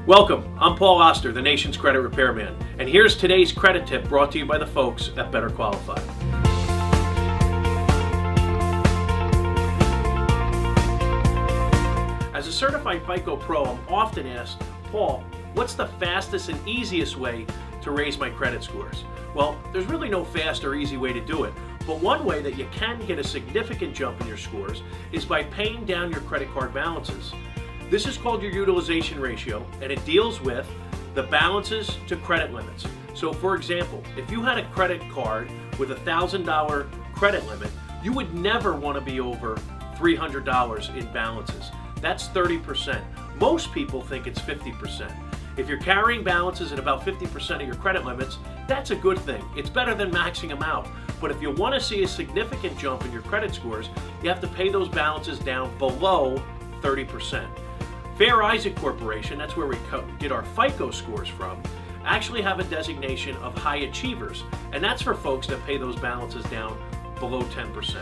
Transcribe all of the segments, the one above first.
Welcome, I'm Paul Oster, the nation's credit repairman, and here's today's credit tip brought to you by the folks at Better Qualified. As a certified FICO Pro, I'm often asked, Paul, what's the fastest and easiest way to raise my credit scores? Well, there's really no fast or easy way to do it, but one way that you can get a significant jump in your scores is by paying down your credit card balances. This is called your utilization ratio, and it deals with the balances to credit limits. So for example, if you had a credit card with a $1,000 credit limit, you would never want to be over $300 in balances. That's 30%. Most people think it's 50%. If you're carrying balances at about 50% of your credit limits, that's a good thing. It's better than maxing them out. But if you want to see a significant jump in your credit scores, you have to pay those balances down below 30%. Fair Isaac Corporation, that's where we get our FICO scores from, actually have a designation of high achievers, and that's for folks that pay those balances down below 10%.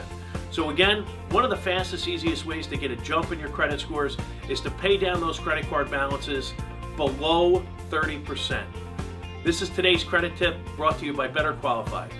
So again, one of the fastest, easiest ways to get a jump in your credit scores is to pay down those credit card balances below 30%. This is today's credit tip brought to you by Better Qualified.